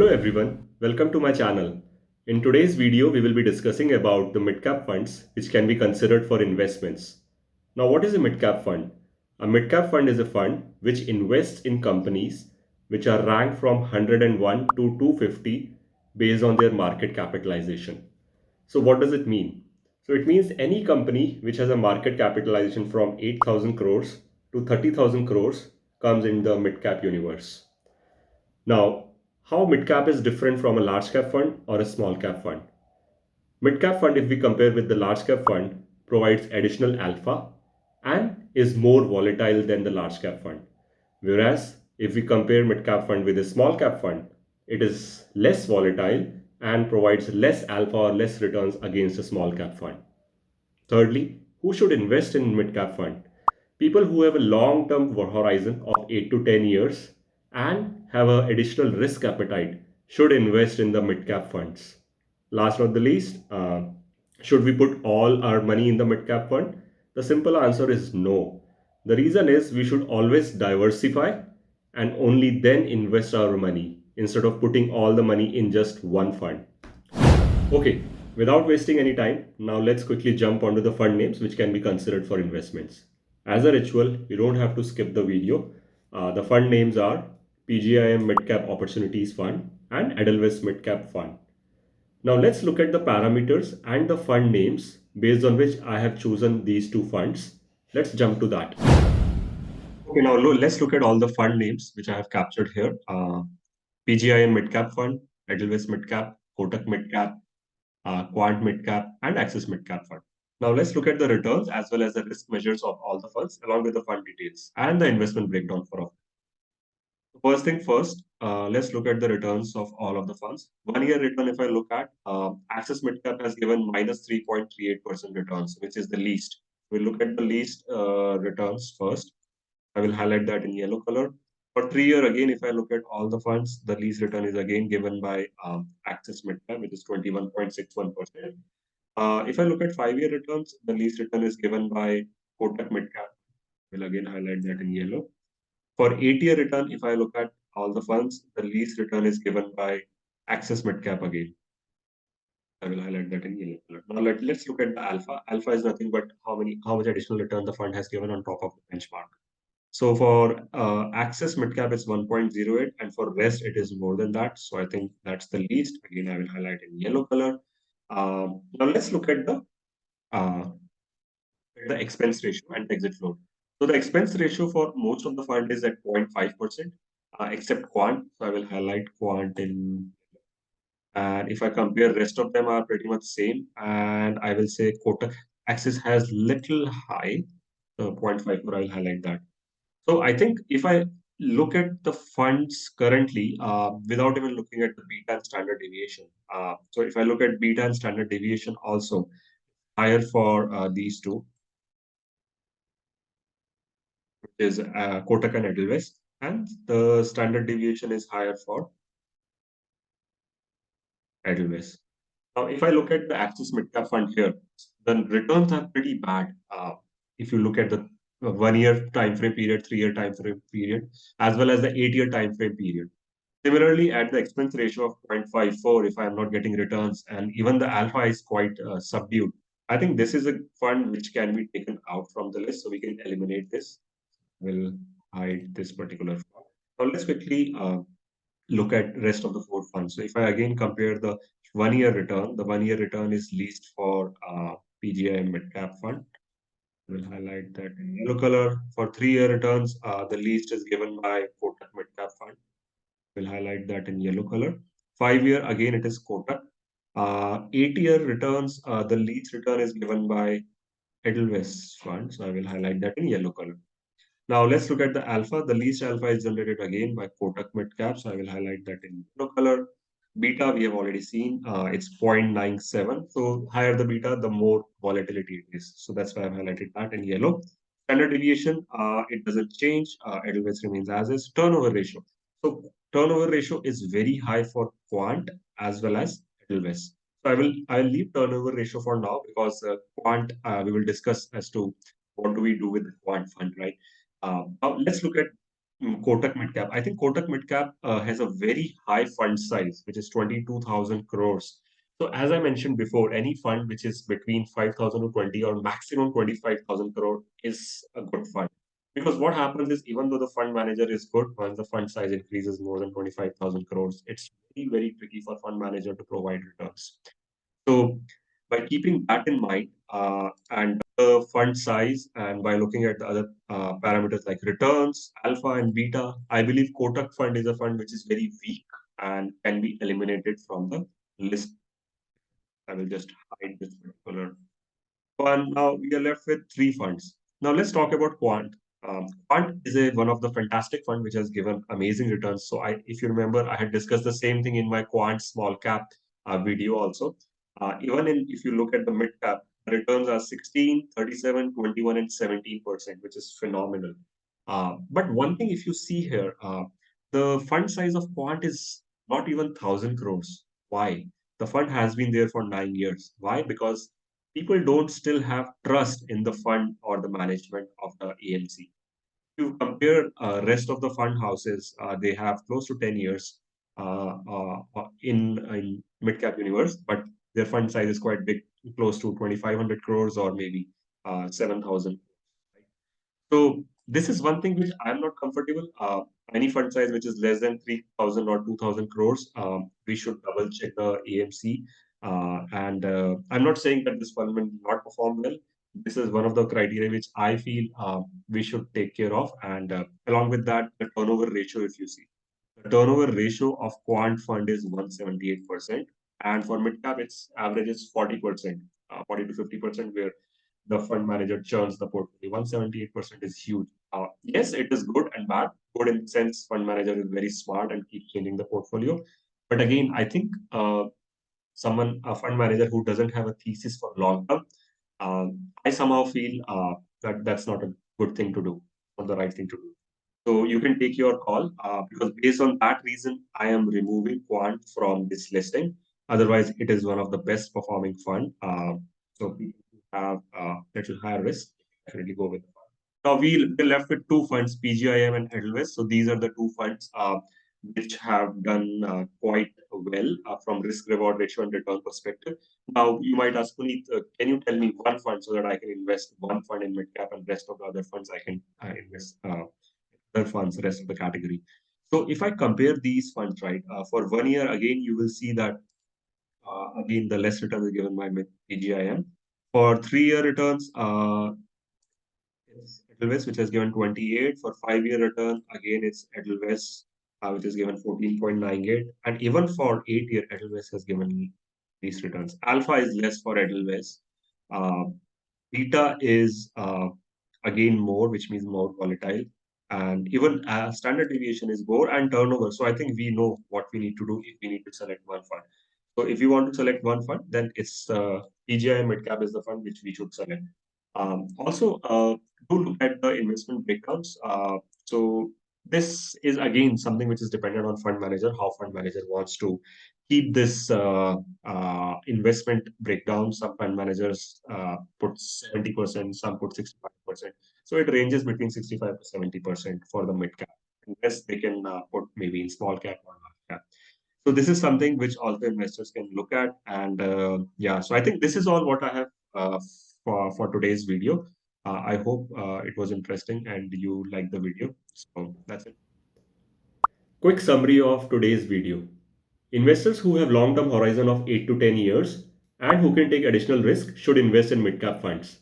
Hello everyone, welcome to my channel. In today's video, we will be discussing about the midcap funds which can be considered for investments. Now, what is a midcap fund? A midcap fund is a fund which invests in companies which are ranked from 101 to 250 based on their market capitalization. So what does it mean? So it means any company which has a market capitalization from 8,000 crores to 30,000 crores comes in the midcap universe. Now, how mid-cap is different from a large cap fund or a small cap fund? Mid-cap fund, if we compare with the large cap fund, provides additional alpha and is more volatile than the large cap fund. Whereas, if we compare mid-cap fund with a small cap fund, it is less volatile and provides less alpha or less returns against a small cap fund. Thirdly, who should invest in mid-cap fund? People who have a long-term horizon of 8 to 10 years and have an additional risk appetite should invest in the mid-cap funds. Last but not the least, should we put all our money in the mid-cap fund? The simple answer is no. The reason is we should always diversify and only then invest our money instead of putting all the money in just one fund. Okay, without wasting any time, now let's quickly jump onto the fund names which can be considered for investments. As a ritual, you don't have to skip the video. The fund names are PGIM Midcap Opportunities Fund and Edelweiss Midcap Fund. Now let's look at the parameters and the fund names based on which I have chosen these two funds. Let's jump to that. Okay, now let's look at all the fund names which I have captured here. PGIM Midcap Fund, Edelweiss Midcap, Kotak Midcap, Quant Midcap, and Axis Midcap Fund. Now let's look at the returns as well as the risk measures of all the funds along with the fund details and the investment breakdown for all. First thing first, let's look at the returns of all of the funds. 1 year return, if I look at, Axis Midcap has given minus 3.38% returns, which is the least. We'll look at the least returns first. I will highlight that in yellow color. For 3 year, again, if I look at all the funds, the least return is again given by Axis Midcap, which is 21.61%. If I look at 5 year returns, the least return is given by Kotak Midcap. We'll again highlight that in yellow. For 8 year return, if I look at all the funds, the least return is given by Axis Midcap again. I will highlight that in yellow color. Now let's look at the alpha. Alpha is nothing but how much additional return the fund has given on top of the benchmark. So for Axis Midcap, it's 1.08, and for rest, it is more than that. So I think that's the least. Again, I will highlight in yellow color. Now let's look at the expense ratio and exit float. So the expense ratio for most of the fund is at 0.5%, except Quant. So I will highlight Quant in. And if I compare, rest of them are pretty much same. And I will say Kotak Axis has little high, 0.54. I will highlight that. So I think if I look at the funds currently, without even looking at the beta and standard deviation, so if I look at beta and standard deviation also higher for these two, which is Kotak and Edelweiss, and the standard deviation is higher for Edelweiss. Now, if I look at the Axis Midcap Fund here, the returns are pretty bad. If you look at the 1 year time frame period, 3 year time frame period, as well as the 8 year time frame period. Similarly, at the expense ratio of 0.54, if I'm not getting returns, and even the alpha is quite subdued, I think this is a fund which can be taken out from the list, so we can eliminate this. We'll hide this particular fund. Now let's quickly look at rest of the four funds. So if I again compare the 1 year return, the 1 year return is least for PGI Midcap Fund. We'll highlight that in yellow color. For 3 year returns, the least is given by Kotak Midcap Fund. We'll highlight that in yellow color. 5 year, again, it is Kotak. 8 year returns, the least return is given by Edelweiss Fund. So I will highlight that in yellow color. Now let's look at the alpha. The least alpha is generated again by Kotak Midcap. So I will highlight that in yellow color. Beta, we have already seen, it's 0.97. So higher the beta, the more volatility it is. So that's why I've highlighted that in yellow. Standard deviation, it doesn't change. Edelweiss remains as is. Turnover ratio. So turnover ratio is very high for Quant as well as Edelweiss. So I'll leave turnover ratio for now because Quant, we will discuss as to what do we do with the Quant fund, right? Now let's look at Kotak Midcap. I think Kotak Midcap has a very high fund size, which is 22,000 crores. So as I mentioned before, any fund which is between 5,000 to 20 or maximum 25,000 crore is a good fund. Because what happens is even though the fund manager is good, once the fund size increases more than 25,000 crores, it's very, very tricky for fund manager to provide returns. So by keeping that in mind and the fund size and by looking at the other parameters like returns, alpha and beta, I believe Kotak fund is a fund which is very weak and can be eliminated from the list. I will just hide this particular fund. Now we are left with three funds. Now let's talk about Quant. Quant is one of the fantastic fund which has given amazing returns. So if you remember, I had discussed the same thing in my Quant small cap video also. Even if you look at the mid cap, the returns are 16, 37, 21, and 17%, which is phenomenal. But one thing, if you see here, the fund size of Quant is not even 1,000 crores. Why? The fund has been there for 9 years. Why? Because people don't still have trust in the fund or the management of the AMC. If you compare rest of the fund houses, they have close to 10 years in mid cap universe, but their fund size is quite big, close to 2,500 crores or maybe 7,000. So this is one thing which I'm not comfortable. Any fund size which is less than 3,000 or 2,000 crores, we should double check the AMC. And I'm not saying that this fund will not perform well. This is one of the criteria which I feel we should take care of. And along with that, the turnover ratio, if you see. The turnover ratio of quant fund is 178%. And for mid cap, its average is 40%, 40 to 50%, where the fund manager churns the portfolio. 178% is huge. Yes, it is good and bad. Good in the sense fund manager is very smart and keeps changing the portfolio. But again, I think a fund manager who doesn't have a thesis for long term, I somehow feel that that's not a good thing to do, or the right thing to do. So you can take your call because based on that reason, I am removing Quant from this listing. Otherwise, it is one of the best performing fund. So people who have little higher risk definitely go with the fund. Now we're left with two funds, PGIM and Edelweiss. So these are the two funds which have done quite well from risk reward ratio and return perspective. Now you might ask Puneet, can you tell me one fund so that I can invest one fund in mid cap and rest of the other funds I can invest other funds, rest of the category. So if I compare these funds, right, for 1 year, again, you will see that, again, the less return is given by PGIM. For 3 year returns, it's Edelweiss, which has given 28. For 5 year return, again, it's Edelweiss, which is given 14.98. And even for 8 year, Edelweiss has given these returns. Alpha is less for Edelweiss. Uh, Beta is again more, which means more volatile. And even standard deviation is more and turnover. So I think we know what we need to do if we need to select one fund. So if you want to select one fund, then it's PGI Midcap is the fund which we should select. Also, do look at the investment breakdowns. So this is again something which is dependent on fund manager, how fund manager wants to keep this investment breakdown. Some fund managers put 70%, some put 65%. So it ranges between 65 to 70% for the mid cap. Unless they can put maybe in small cap or large cap. So this is something which also investors can look at. And yeah, so I think this is all what I have for today's video. I hope it was interesting and you liked the video. So that's it. Quick summary of today's video. Investors who have long-term horizon of 8 to 10 years and who can take additional risk should invest in mid-cap funds.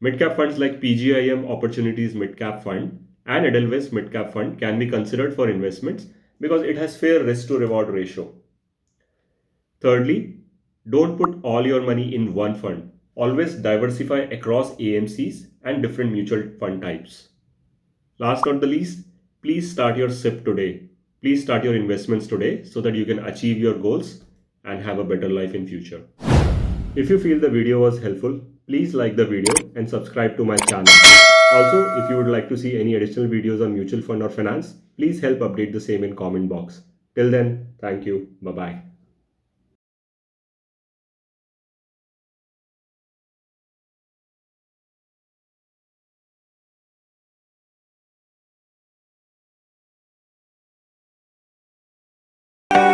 Mid-cap funds like PGIM Opportunities Mid-Cap Fund and Edelweiss Mid-Cap Fund can be considered for investments because it has fair risk to reward ratio. Thirdly, don't put all your money in one fund. Always diversify across AMCs and different mutual fund types. Last not the least, please start your SIP today. Please start your investments today so that you can achieve your goals and have a better life in future. If you feel the video was helpful, please like the video and subscribe to my channel. Also, if you would like to see any additional videos on mutual fund or finance, please help update the same in comment box. Till then, thank you. Bye-bye.